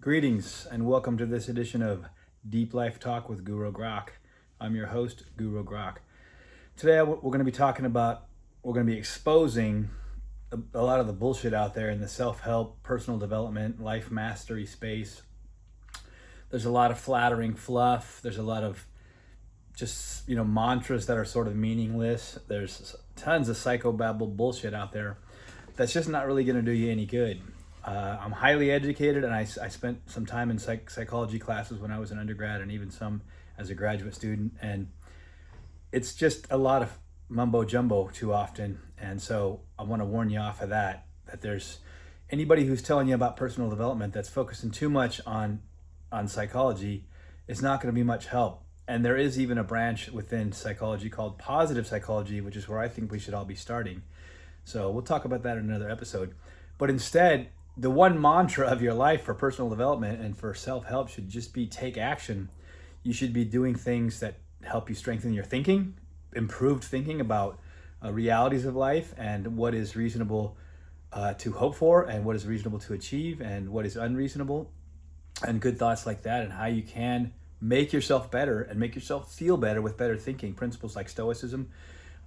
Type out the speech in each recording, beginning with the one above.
Greetings and welcome to this edition of Deep Life Talk with Guro Grok. I'm your host, Guro Grok. Today we're going to be exposing a lot of the bullshit out there in the self-help, personal development, life mastery space. There's a lot of flattering fluff. There's a lot of just, mantras that are sort of meaningless. There's tons of psychobabble bullshit out there that's just not really going to do you any good. I'm highly educated, and I spent some time in psychology classes when I was an undergrad and even some as a graduate student, and it's just a lot of mumbo jumbo too often. And so I want to warn you off of that there's anybody who's telling you about personal development that's focusing too much on psychology is not going to be much help. And there is even a branch within psychology called positive psychology, which is where I think we should all be starting. So we'll talk about that in another episode. But instead, the one mantra of your life for personal development and for self-help should just be take action. You should be doing things that help you strengthen your thinking, improved thinking about realities of life and what is reasonable to hope for and what is reasonable to achieve and what is unreasonable, and good thoughts like that, and how you can make yourself better and make yourself feel better with better thinking. Principles like Stoicism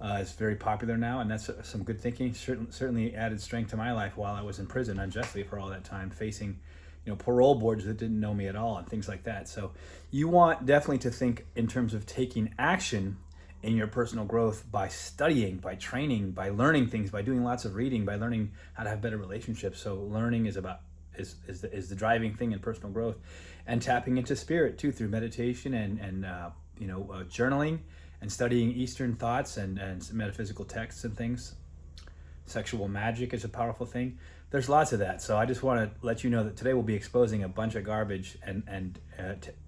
is very popular now, and that's some good thinking. Certainly added strength to my life while I was in prison unjustly for all that time, facing parole boards that didn't know me at all and things like that. So you want definitely to think in terms of taking action in your personal growth by studying, by training, by learning things, by doing lots of reading, by learning how to have better relationships. So learning is the driving thing in personal growth, and tapping into spirit too through meditation and journaling and studying Eastern thoughts and metaphysical texts and things. Sexual magic is a powerful thing. There's lots of that. So I just want to let you know that today we'll be exposing a bunch of garbage and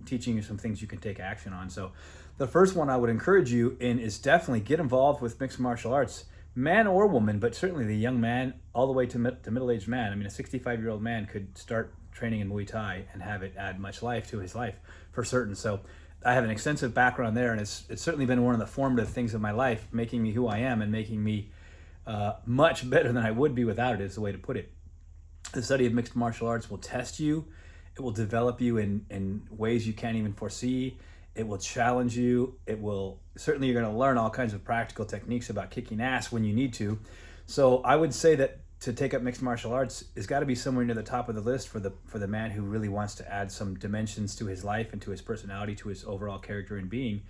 teaching you some things you can take action on. So the first one I would encourage you in is definitely get involved with mixed martial arts, man or woman, but certainly the young man all the way to middle-aged man. I mean, a 65-year-old man could start training in Muay Thai and have it add much life to his life for certain. So I have an extensive background there, and it's certainly been one of the formative things of my life, making me who I am and making me much better than I would be without it, is the way to put it. The study of mixed martial arts will test you. It will develop you in ways you can't even foresee. It will challenge you. Certainly you're going to learn all kinds of practical techniques about kicking ass when you need to. So I would say that to take up mixed martial arts has got to be somewhere near the top of the list for the man who really wants to add some dimensions to his life and to his personality, to his overall character and being.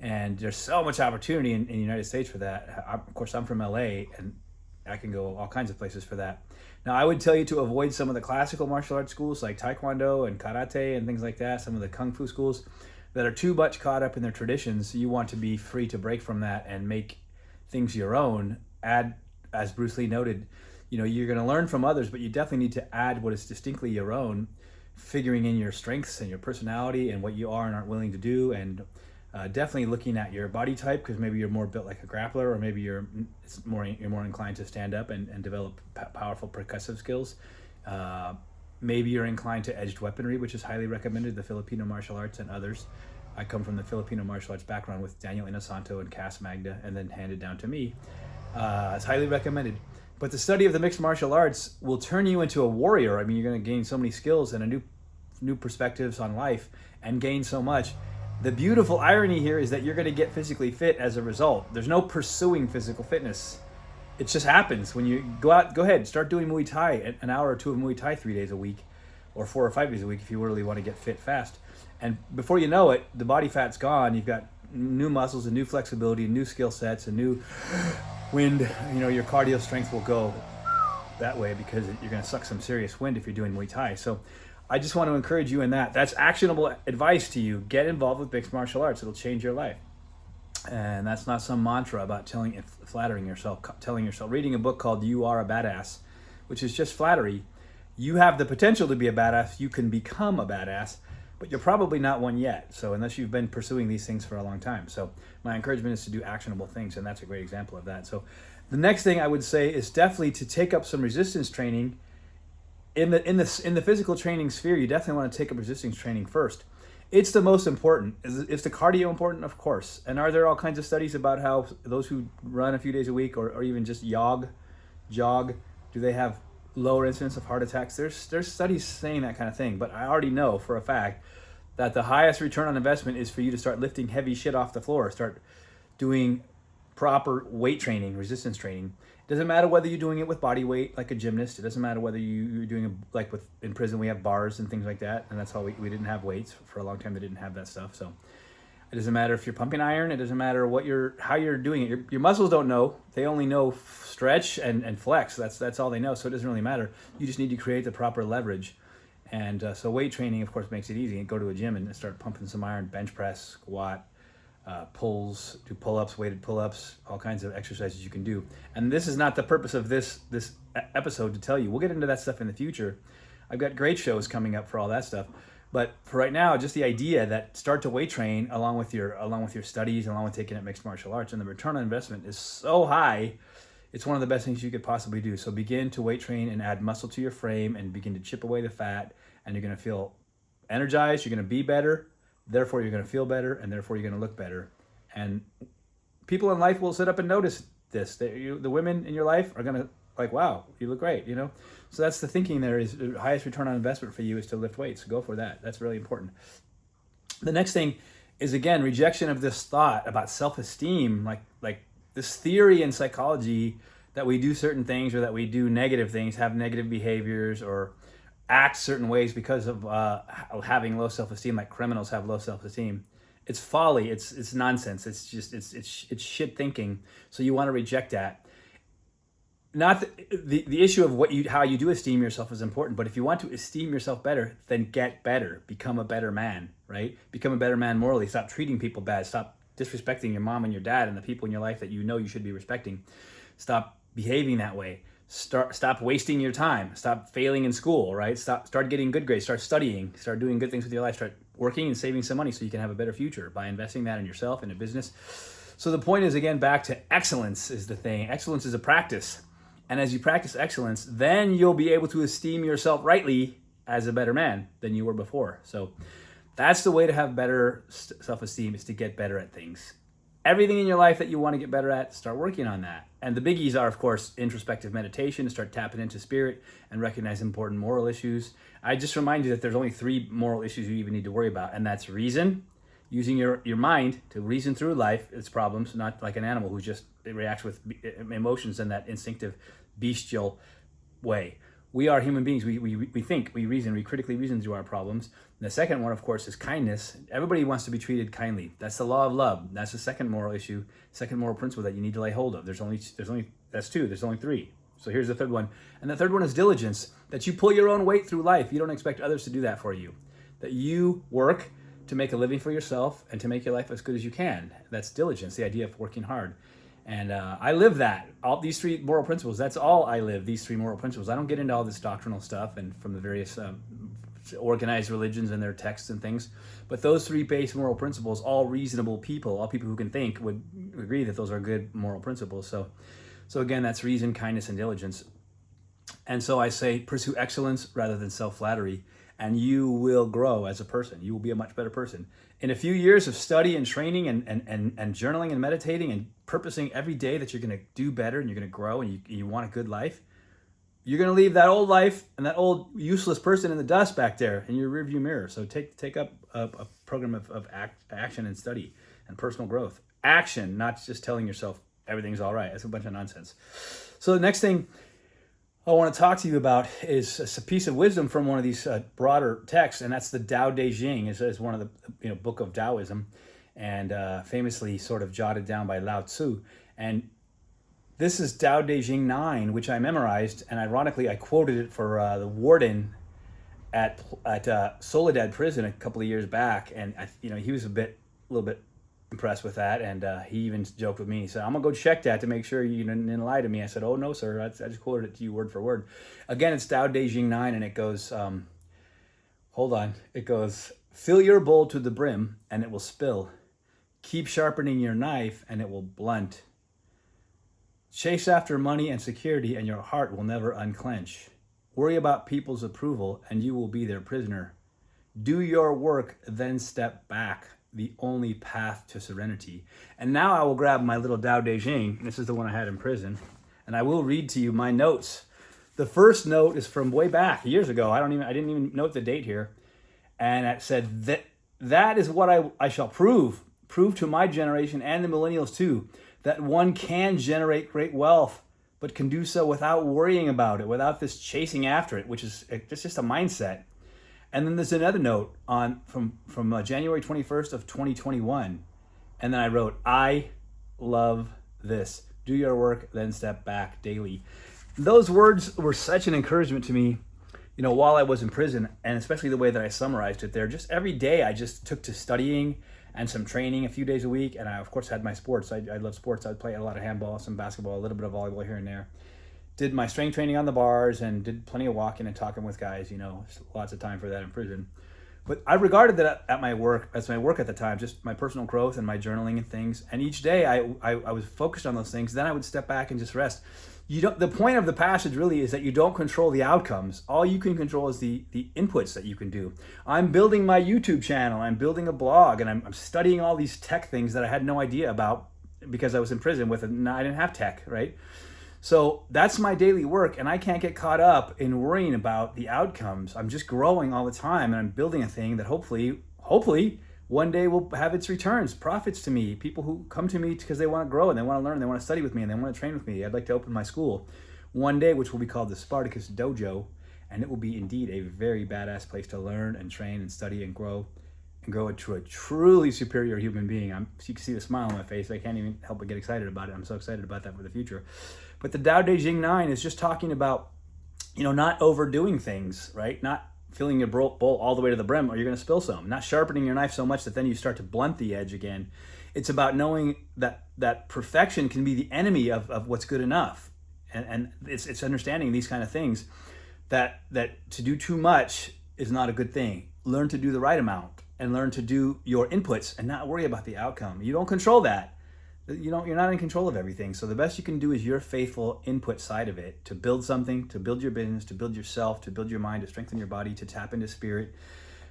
And there's so much opportunity in the United States for that. Of course, I'm from LA, and I can go all kinds of places for that. Now, I would tell you to avoid some of the classical martial arts schools like Taekwondo and Karate and things like that, some of the Kung Fu schools that are too much caught up in their traditions. You want to be free to break from that and make things your own. Add, as Bruce Lee noted, you're going to learn from others, but you definitely need to add what is distinctly your own, figuring in your strengths and your personality and what you are and aren't willing to do, and definitely looking at your body type, because maybe you're more built like a grappler, or maybe you're more inclined to stand up and develop powerful percussive skills. Maybe you're inclined to edged weaponry, which is highly recommended, the Filipino martial arts and others. I come from the Filipino martial arts background with Daniel Inosanto and Cass Magda, and then handed down to me. It's highly recommended. But the study of the mixed martial arts will turn you into a warrior. I mean, you're going to gain so many skills and a new perspectives on life and gain so much. The beautiful irony here is that you're going to get physically fit as a result. There's no pursuing physical fitness. It just happens when you go out. Go ahead, start doing Muay Thai, an hour or two of Muay Thai 3 days a week, or 4 or 5 days a week if you really want to get fit fast. And before you know it, the body fat's gone. You've got new muscles and new flexibility and new skill sets and new wind. Your cardio strength will go that way because you're going to suck some serious wind if you're doing Muay Thai. So I just want to encourage you in that. That's actionable advice to you. Get involved with mixed martial arts. It'll change your life. And that's not some mantra about flattering yourself, telling yourself, reading a book called You Are a Badass, which is just flattery. You have the potential to be a badass. You can become a badass, but you're probably not one yet. So unless you've been pursuing these things for a long time. So my encouragement is to do actionable things, and that's a great example of that. So the next thing I would say is definitely to take up some resistance training. In the physical training sphere, you definitely want to take up resistance training first. It's the most important. Is the cardio important? Of course. And are there all kinds of studies about how those who run a few days a week or even just jog, do they have lower incidence of heart attacks. There's studies saying that kind of thing, but I already know for a fact that the highest return on investment is for you to start lifting heavy shit off the floor, start doing proper weight training, resistance training. It doesn't matter whether you're doing it with body weight like a gymnast. It doesn't matter whether you're doing it like in prison we have bars and things like that, and that's how we didn't have weights for a long time. They didn't have that stuff. So it doesn't matter if you're pumping iron. It doesn't matter how you're doing it. Your muscles don't know. They only know stretch and flex. That's all they know. So it doesn't really matter. You just need to create the proper leverage. And so weight training, of course, makes it easy. You go to a gym and start pumping some iron, bench press, squat, pulls, do pull-ups, weighted pull-ups, all kinds of exercises you can do. And this is not the purpose of this episode to tell you. We'll get into that stuff in the future. I've got great shows coming up for all that stuff. But for right now, just the idea that start to weight train along with your studies, along with taking up mixed martial arts, and the return on investment is so high. It's one of the best things you could possibly do. So begin to weight train and add muscle to your frame and begin to chip away the fat, and you're going to feel energized. You're going to be better. Therefore, you're going to feel better, and therefore, you're going to look better. And people in life will sit up and notice this. The women in your life are going to like, wow, you look great, you know? So that's the thinking there is the highest return on investment for you is to lift weights. So go for that. That's really important. The next thing is, again, rejection of this thought about self-esteem, like this theory in psychology that we do certain things or that we do negative things, have negative behaviors or act certain ways because of having low self-esteem, like criminals have low self-esteem. It's folly. It's nonsense. It's just it's shit thinking. So you want to reject that. Not the issue of how you do esteem yourself is important, but if you want to esteem yourself better, then get better. Become a better man, right? Become a better man morally. Stop treating people bad. Stop disrespecting your mom and your dad and the people in your life that you know you should be respecting. Stop behaving that way. Stop wasting your time. Stop failing in school, right? Start getting good grades. Start studying. Start doing good things with your life. Start working and saving some money so you can have a better future by investing that in yourself, in a business. So the point is, again, back to excellence is the thing. Excellence is a practice. And as you practice excellence, then you'll be able to esteem yourself rightly as a better man than you were before. So that's the way to have better self-esteem, is to get better at things. Everything in your life that you want to get better at, start working on that. And the biggies are, of course, introspective meditation, start tapping into spirit and recognize important moral issues. I just remind you that there's only 3 moral issues you even need to worry about, and that's reason, using your mind to reason through life, its problems, not like an animal who just reacts with emotions in that instinctive, bestial way. We are human beings. We think, we reason, we critically reason through our problems. And the second one, of course, is kindness. Everybody wants to be treated kindly. That's the law of love. That's the second moral issue, second moral principle that you need to lay hold of. That's 2. There's only 3. So here's the third one. And the third one is diligence, that you pull your own weight through life. You don't expect others to do that for you. That you work to make a living for yourself and to make your life as good as you can. That's diligence, the idea of working hard. And I live that. All these 3 moral principles, that's all I live, these 3 moral principles. I don't get into all this doctrinal stuff and from the various organized religions and their texts and things. But those 3 base moral principles, all reasonable people, all people who can think, would agree that those are good moral principles. So again, that's reason, kindness, and diligence. And so I say, pursue excellence rather than self-flattery, and you will grow as a person. You will be a much better person. In a few years of study and training and journaling and meditating and purposing every day that you're going to do better and you're going to grow and you want a good life, you're going to leave that old life and that old useless person in the dust back there in your rearview mirror. So take up a program of action and study and personal growth. Action, not just telling yourself everything's all right. That's a bunch of nonsense. So the next thing I want to talk to you about is a piece of wisdom from one of these broader texts, and that's the Tao Te Ching. Is one of the book of Taoism, and famously sort of jotted down by Lao Tzu. And this is Tao Te Ching 9, which I memorized, and ironically I quoted it for the warden at Soledad prison a couple of years back, and he was a little bit impressed with that, and he even joked with me. He said, "I'm gonna go check that to make sure you didn't lie to me." I said, "Oh no, sir. I just quoted it to you word for word." Again, it's Tao Te Ching 9, and it goes, hold on. It goes, "Fill your bowl to the brim, and it will spill. Keep sharpening your knife, and it will blunt. Chase after money and security, and your heart will never unclench. Worry about people's approval, and you will be their prisoner. Do your work, then step back. The only path to serenity." And now I will grab my little Tao Te Ching. This is the one I had in prison. And I will read to you my notes. The first note is from way back years ago. I didn't even note the date here, and it said that is what I shall prove to my generation and the millennials too, that one can generate great wealth, but can do so without worrying about it, without this chasing after it, which is it's just a mindset. And then there's another note from January 21st of 2021, and then I wrote, I love this. Do your work, then step back daily. Those words were such an encouragement to me, while I was in prison, and especially the way that I summarized it there. Just every day I just took to studying and some training a few days a week. And I, of course, had my sports. I love sports. I'd play a lot of handball, some basketball, a little bit of volleyball here and there. Did my strength training on the bars and did plenty of walking and talking with guys, lots of time for that in prison. But I regarded that as my work at the time, just my personal growth and my journaling and things. And each day I was focused on those things. Then I would step back and just rest. The point of the passage really is that you don't control the outcomes. All you can control is the inputs that you can do. I'm building my YouTube channel. I'm building a blog, and I'm studying all these tech things that I had no idea about because I was in prison I didn't have tech, right? So that's my daily work, and I can't get caught up in worrying about the outcomes. I'm just growing all the time, and I'm building a thing that hopefully one day will have its returns, profits to me, people who come to me because they want to grow and they want to learn, and they want to study with me, and they want to train with me. I'd like to open my school one day, which will be called the Spartacus Dojo, and it will be indeed a very badass place to learn and train and study and grow into a truly superior human being. You can see the smile on my face. I can't even help but get excited about it. I'm so excited about that for the future. But the Tao Te Ching 9 is just talking about, not overdoing things, right? Not filling your bowl all the way to the brim or you're going to spill some. Not sharpening your knife so much that then you start to blunt the edge again. It's about knowing that perfection can be the enemy of what's good enough. And it's understanding these kind of things, that to do too much is not a good thing. Learn to do the right amount and learn to do your inputs and not worry about the outcome. You don't control that. You're not in control of everything. So the best you can do is your faithful input side of it, to build something, to build your business, to build yourself, to build your mind, to strengthen your body, to tap into spirit,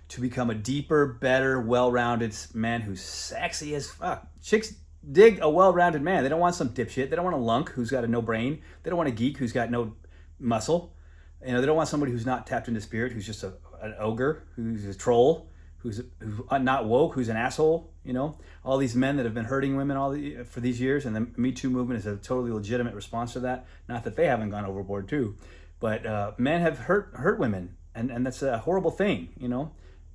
to become a deeper, better, well-rounded man who's sexy as fuck. Chicks dig a well-rounded man. They don't want some dipshit. They don't want a lunk who's got no brain. They don't want a geek who's got no muscle. They don't want somebody who's not tapped into spirit, who's just an ogre, who's a troll, who's not woke, who's an asshole. All these men that have been hurting women for these years, and the Me Too movement is a totally legitimate response to that. Not that they haven't gone overboard too, but men have hurt women, and that's a horrible thing.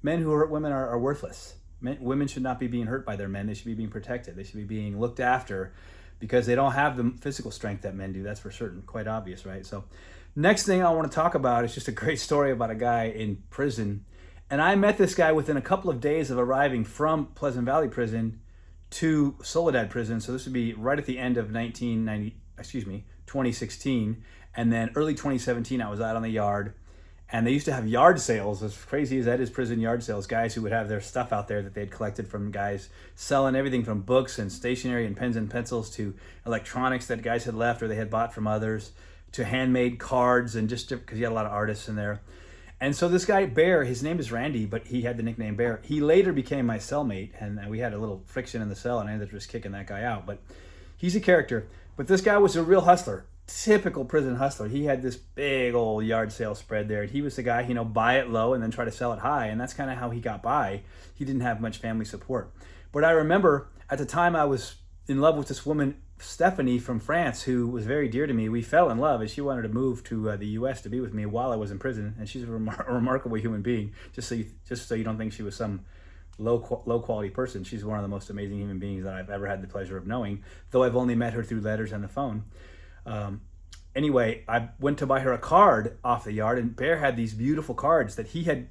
Men who hurt women are worthless. Women should not be being hurt by their men. They should be being protected. They should be being looked after, because they don't have the physical strength that men do. That's for certain. Quite obvious, right? So next thing I want to talk about is just a great story about a guy in prison. And I met this guy within a couple of days of arriving from Pleasant Valley Prison to Soledad Prison. So this would be right at the end of 2016. And then early 2017, I was out on the yard. And they used to have yard sales, as crazy as that is, prison yard sales. Guys who would have their stuff out there that they'd collected from guys selling everything from books and stationery and pens and pencils to electronics that guys had left or they had bought from others, to handmade cards, and just because you had a lot of artists in there. And so this guy, Bear, his name is Randy, but he had the nickname Bear. He later became my cellmate, and we had a little friction in the cell, and I ended up just kicking that guy out. But he's a character. But this guy was a real hustler, typical prison hustler. He had this big old yard sale spread there. He was the guy, buy it low and then try to sell it high, and that's kind of how he got by. He didn't have much family support. But I remember at the time I was in love with this woman, Stephanie from France, who was very dear to me. We fell in love, and she wanted to move to the U.S. to be with me while I was in prison. And she's a remarkable human being. Just so you don't think she was some low quality person. She's one of the most amazing human beings that I've ever had the pleasure of knowing, though I've only met her through letters and the phone. Anyway, I went to buy her a card off the yard, and Bear had these beautiful cards that he had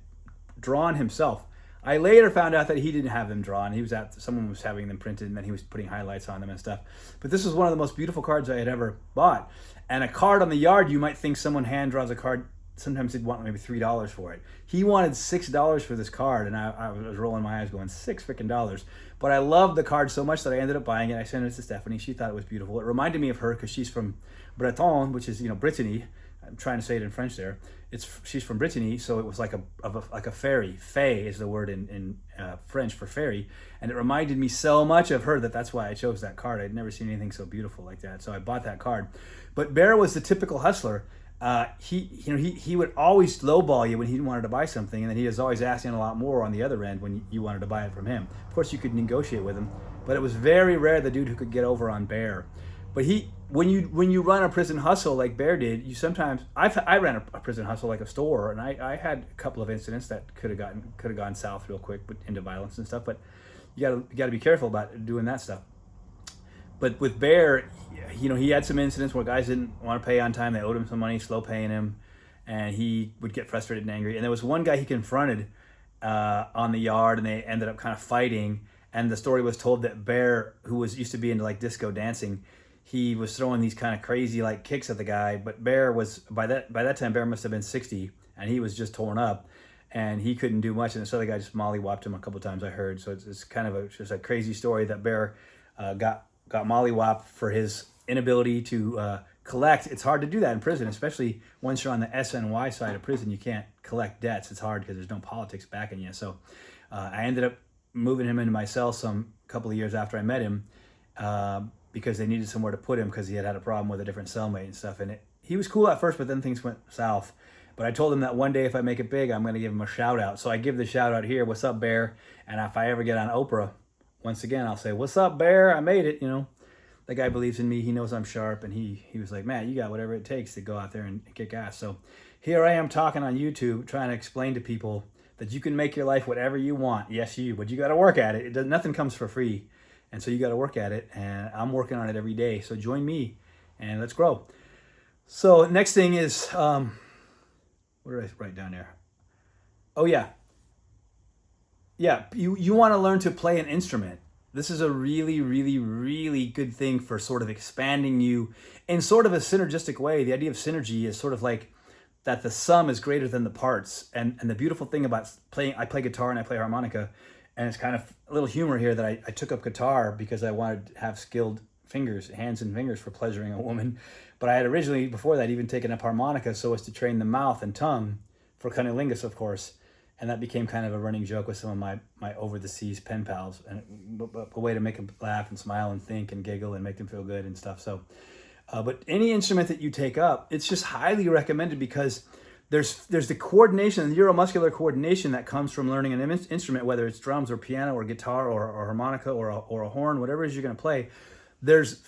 drawn himself. I later found out that he didn't have them drawn. Someone was having them printed, and then he was putting highlights on them and stuff. But this was one of the most beautiful cards I had ever bought. And a card on the yard, you might think someone hand draws a card. Sometimes they'd want maybe $3 for it. He wanted $6 for this card, and I was rolling my eyes going, $6 freaking. But I loved the card so much that I ended up buying it. I sent it to Stephanie. She thought it was beautiful. It reminded me of her because she's from Breton, which is, Brittany. I'm trying to say it in French there. She's from Brittany, so it was like a fairy. Fée is the word in French for fairy, and it reminded me so much of her that's why I chose that card. I'd never seen anything so beautiful like that, so I bought that card. But Bear was the typical hustler. he would always lowball you when he wanted to buy something, and then he was always asking a lot more on the other end when you wanted to buy it from him. Of course, you could negotiate with him, but it was very rare the dude who could get over on Bear. But when you run a prison hustle like Bear did, you sometimes I ran a prison hustle like a store, and I had a couple of incidents that could have gone south real quick, but into violence and stuff. But you gotta be careful about doing that stuff. But with Bear, he had some incidents where guys didn't want to pay on time. They owed him some money, slow paying him, and he would get frustrated and angry. And there was one guy he confronted on the yard, and they ended up kind of fighting. And the story was told that Bear, who used to be into like disco dancing, he was throwing these kind of crazy like kicks at the guy. But Bear was by that time Bear must have been 60, and he was just torn up, and he couldn't do much. And this other guy just mollywopped him a couple times, I heard. So it's kind of just a crazy story that Bear got mollywopped for his inability to collect. It's hard to do that in prison, especially once you're on the SNY side of prison. You can't collect debts. It's hard because there's no politics backing you. So I ended up moving him into my cell some couple of years after I met him because they needed somewhere to put him because he had a problem with a different cellmate and stuff. And he was cool at first, but then things went south. But I told him that one day if I make it big, I'm going to give him a shout out. So I give the shout out here. What's up, Bear? And if I ever get on Oprah, once again, I'll say, what's up, Bear? I made it, The guy believes in me. He knows I'm sharp. And he was like, man, you got whatever it takes to go out there and kick ass. So here I am talking on YouTube, trying to explain to people that you can make your life whatever you want. Yes, but you got to work at it. Nothing comes for free. And so you got to work at it. And I'm working on it every day. So join me and let's grow. So next thing is, what did I write down there? Oh, yeah. Yeah, you want to learn to play an instrument. This is a really, really, really good thing for sort of expanding you in sort of a synergistic way. The idea of synergy is sort of like that the sum is greater than the parts. And the beautiful thing about playing, I play guitar and I play harmonica, and it's kind of a little humor here that I took up guitar because I wanted to have skilled hands and fingers for pleasuring a woman. But I had originally, before that, even taken up harmonica so as to train the mouth and tongue for cunnilingus, of course. And that became kind of a running joke with some of my over-the-seas pen pals, and a way to make them laugh and smile and think and giggle and make them feel good and stuff. So, but any instrument that you take up, it's just highly recommended because there's the coordination, the neuromuscular coordination that comes from learning an instrument, whether it's drums or piano or guitar or harmonica or a horn, whatever it is you're going to play. There's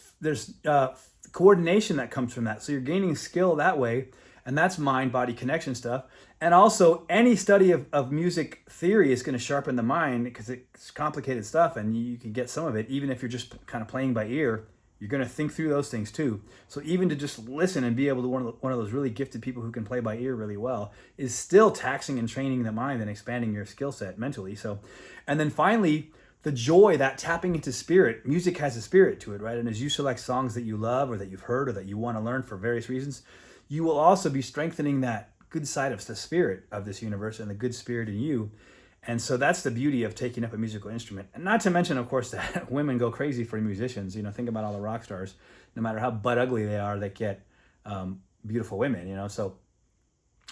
coordination that comes from that. So you're gaining skill that way. And that's mind-body connection stuff. And also, any study of music theory is going to sharpen the mind because it's complicated stuff, and you can get some of it. Even if you're just kind of playing by ear, you're going to think through those things too. So even to just listen and be able to one of those really gifted people who can play by ear really well is still taxing and training the mind and expanding your skill set mentally. So, and then finally, the joy, that tapping into spirit. Music has a spirit to it, right? And as you select songs that you love or that you've heard or that you want to learn for various reasons, you will also be strengthening that good side of the spirit of this universe and the good spirit in you. And so that's the beauty of taking up a musical instrument. And not to mention, of course, that women go crazy for musicians. Think about all the rock stars. No matter how butt ugly they are, they get beautiful women, So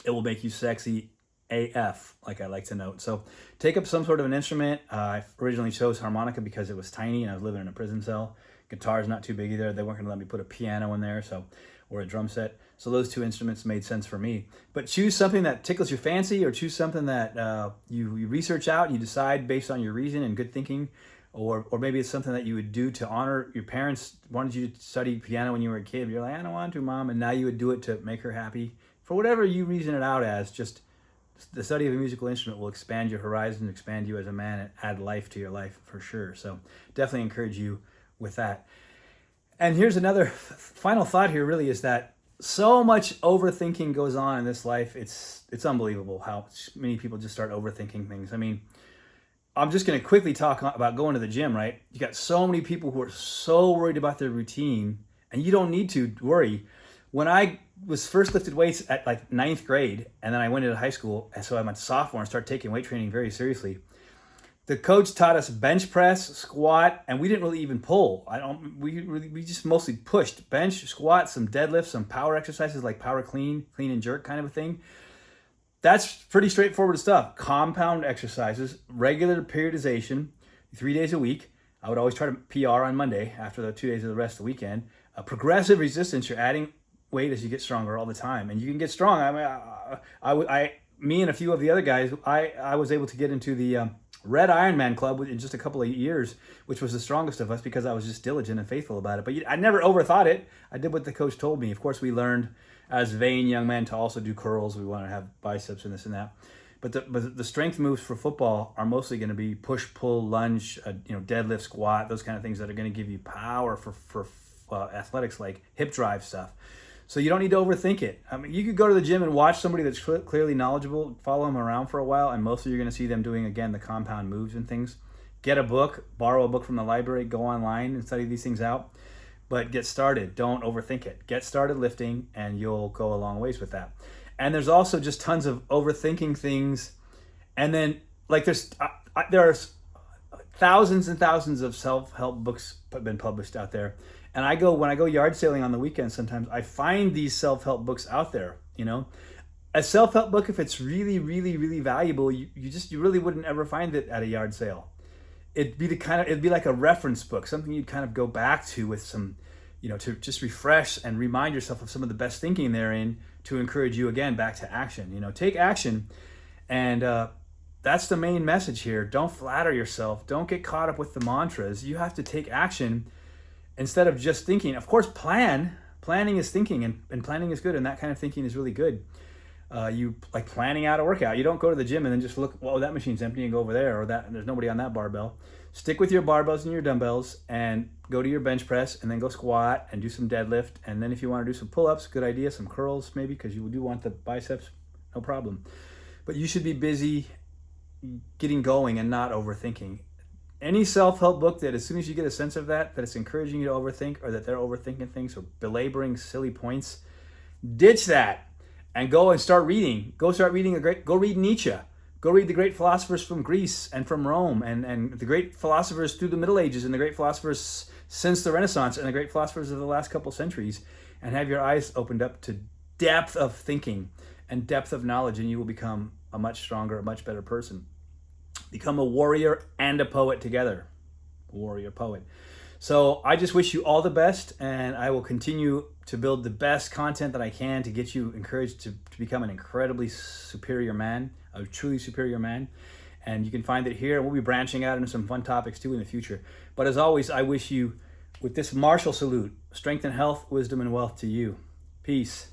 it will make you sexy AF, like I like to note. So take up some sort of an instrument. I originally chose harmonica because it was tiny and I was living in a prison cell. Guitar's not too big either. They weren't going to let me put a piano in there, or a drum set. So those two instruments made sense for me. But choose something that tickles your fancy, or choose something that you research out and you decide based on your reason and good thinking, or maybe it's something that you would do to honor your parents wanted you to study piano when you were a kid. You're like, I don't want to, Mom, and now you would do it to make her happy. For whatever you reason it out as, just the study of a musical instrument will expand your horizon, expand you as a man, and add life to your life for sure. So definitely encourage you with that. And here's another final thought here really is that so much overthinking goes on in this life. It's unbelievable how many people just start overthinking things. I mean, I'm just going to quickly talk about going to the gym, right? You got so many people who are so worried about their routine, and you don't need to worry. When I was first lifted weights at like 9th grade, and then I went into high school, and so I'm a sophomore and started taking weight training very seriously. The coach taught us bench press, squat, and we didn't really even pull. We just mostly pushed. Bench, squat, some deadlifts, some power exercises like power clean and jerk kind of a thing. That's pretty straightforward stuff. Compound exercises, regular periodization, 3 days a week. I would always try to PR on Monday after the 2 days of the rest of the weekend. Progressive resistance, you're adding weight as you get stronger all the time, and you can get strong. I mean, me and a few of the other guys, I was able to get into the Red Ironman Club in just a couple of years, which was the strongest of us because I was just diligent and faithful about it. But I never overthought it. I did what the coach told me. Of course, we learned as vain young men to also do curls. We want to have biceps and this and that. But the strength moves for football are mostly going to be push, pull, lunge, deadlift, squat, those kind of things that are going to give you power for athletics like hip drive stuff. So you don't need to overthink it. I mean, you could go to the gym and watch somebody that's clearly knowledgeable, follow them around for a while, and mostly you're going to see them doing, again, the compound moves and things. Get a book, borrow a book from the library, go online and study these things out. But get started. Don't overthink it. Get started lifting, and you'll go a long ways with that. And there's also just tons of overthinking things. And then, like, there are thousands and thousands of self-help books have been published out there. And when I go yard sailing on the weekends, sometimes I find these self-help books out there. A self-help book, if it's really, really, really valuable, you really wouldn't ever find it at a yard sale. It'd be like a reference book, something you'd kind of go back to with some, to just refresh and remind yourself of some of the best thinking therein to encourage you again back to action. Take action, and that's the main message here. Don't flatter yourself. Don't get caught up with the mantras. You have to take action. Instead of just thinking. Of course, planning is thinking, and planning is good, and that kind of thinking is really good. You like planning out a workout. You don't go to the gym and then just look, well, that machine's empty, and go over there, or that there's nobody on that barbell. Stick with your barbells and your dumbbells, and go to your bench press, and then go squat and do some deadlift, and then if you want to do some pull-ups, good idea, some curls maybe, because you do want the biceps, no problem. But you should be busy getting going and not overthinking. Any self-help book that as soon as you get a sense of that it's encouraging you to overthink, or that they're overthinking things or belaboring silly points, ditch that and go and start reading. Go read Nietzsche. Go read the great philosophers from Greece and from Rome, and the great philosophers through the Middle Ages, and the great philosophers since the Renaissance, and the great philosophers of the last couple centuries, and have your eyes opened up to depth of thinking and depth of knowledge, and you will become a much stronger, a much better person. Become a warrior and a poet together. Warrior, poet. So I just wish you all the best, and I will continue to build the best content that I can to get you encouraged to become an incredibly superior man, a truly superior man. And you can find it here. We'll be branching out into some fun topics too in the future. But as always, I wish you, with this martial salute, strength and health, wisdom and wealth to you. Peace.